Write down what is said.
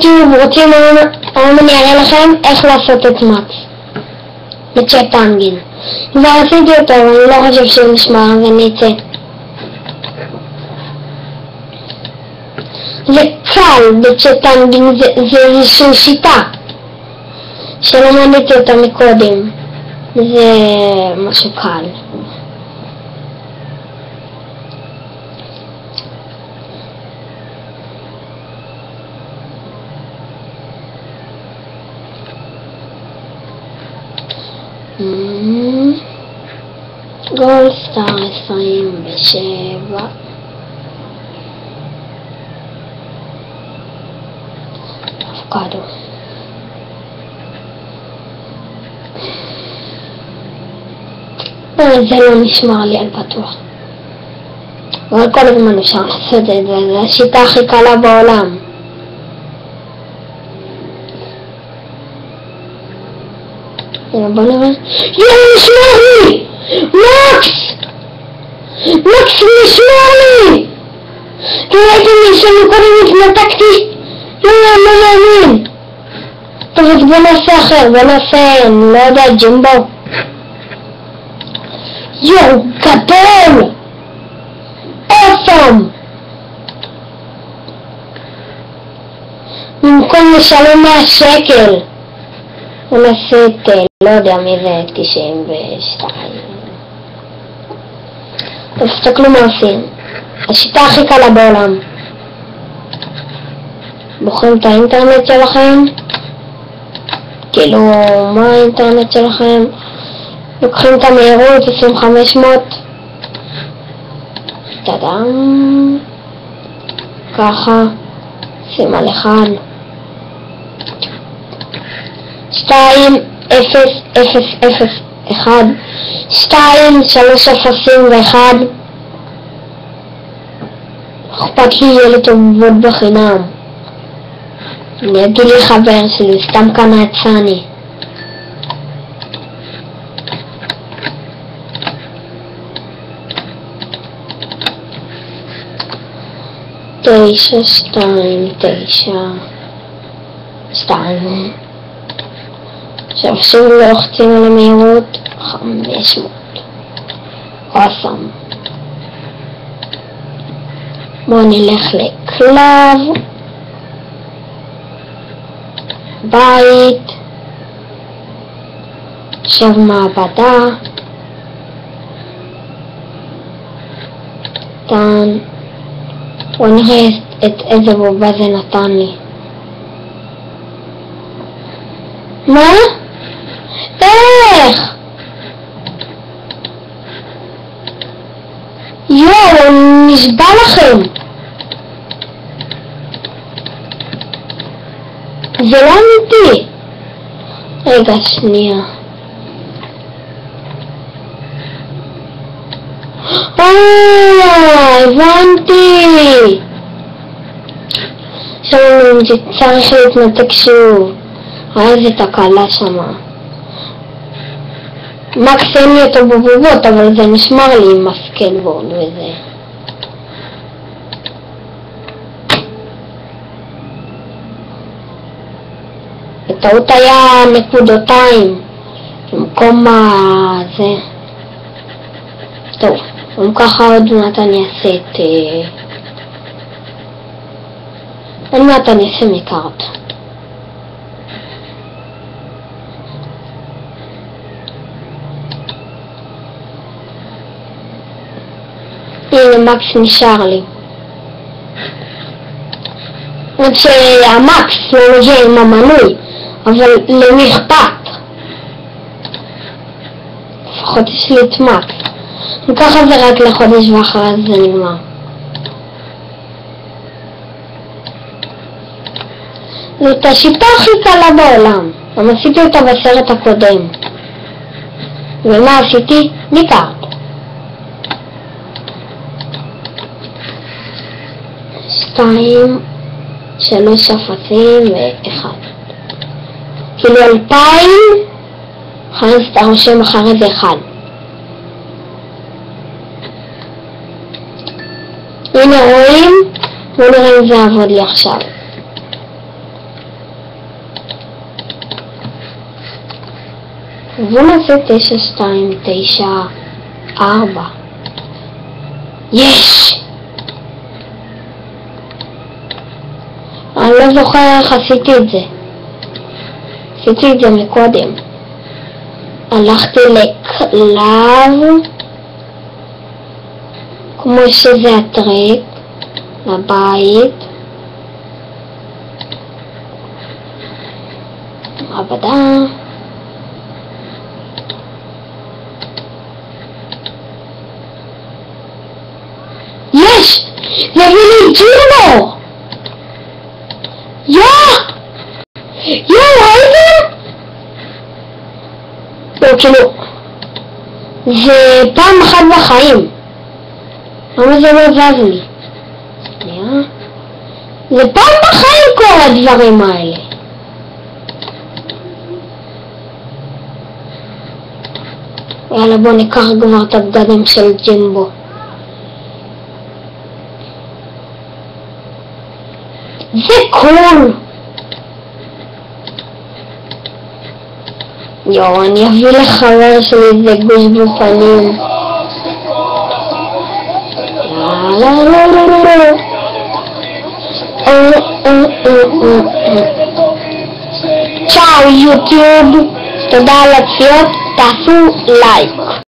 תראו, רוצים היום אני אראה לכם איך לעשות את מקס בצ'אט אנגין. כבר עשיתי אותו, אבל אני לא חושב שהוא נשמע, אז אני אצא. זה קל בצ'אט אנגין, זה איזושהי שיטה שלמדתי אותה מקודם. זה משהו קל. גולדסטאר 27 אבוקדו. זה לא נשמר לי על פתוח, אבל כל הזמן אפשר לעשות את זה, זו השיטה הכי קלה בעולם. בוא נראה. נשמר לי! מקס! מקס נשמר לי! ראיתם לי שאני קודם התנתקתי? לא מאמין. טוב, אז בוא נעשה אחר, בוא נעשה, אני לא יודע, ג'ימבו. יואו, גדול! אופם! במקום לשלם 100 שקל. ונעשה את, לא יודע מי זה, 92. תסתכלו מה עושים. השיטה הכי קלה בעולם. בוחרים את האינטרנט שלכם. כאילו, מה האינטרנט שלכם? לוקחים את המהירות 2500. טאדם. ככה. שים על 1. 2 0 0 0 1 2 3 0 1. אכפת לי ילד טובות בחינם. אני אגיד לי חבר שלי, סתם קנה את סני. תשע 2 9 2. עכשיו שוב לוחצים על המהירות 500. אוסם. בואו נלך לקלב. בית. עכשיו מעבדה. נתן. בואו נראה איזה בובה זה נתן לי. מה? איך? יואו, נשבע לכם. זה לא אמיתי. רגע, שנייה. הבנתי. עכשיו צריך להתנתק שוב. איזה תקלה שמה. מקס אין לי אותו בבובות, אבל זה נשמר לי עם הסקייטבורד וזה. בטעות היה נקודותיים במקום זה. טוב, אם ככה עוד מעט אני אעשה את... עוד מעט אני אעשה מקארט. הנה מקס נשאר לי. עוד שהמקס לא מגיע עם המנוי, אבל למי אכפת? לפחות יש לי את מקס. וככה זה רק לחודש ואחרי זה נגמר. זאת השיטה הכי קלה בעולם. גם עשיתי אותה בסרט הקודם. ומה עשיתי? ניקארט. 2 3 אפסים ו1. כאילו 2000 אחרי זה אתה רושם אחרי זה 1. הנה רואים? בואו נראה אם זה עבוד לי עכשיו. בוא נעשה 9294. יש! אני לא זוכר איך עשיתי את זה. עשיתי את זה מקודם. הלכתי לקלב, כמו שזה הטריק, לבית, מעבדה, יש! זה הביא לי ג'ירמו! ראיתם? לא, כאילו, זה פעם אחת בחיים. למה זה לא זז לי? זה פעם בחיים כל הדברים האלה. יאללה, בוא ניקח כבר את הבגדים של ג'ימבו. זה קול! יואו, אני אביא לחבר שלי איזה גוש בפנים. צ'או יוטיוב, תודה על הצפיות, תעשו לייק.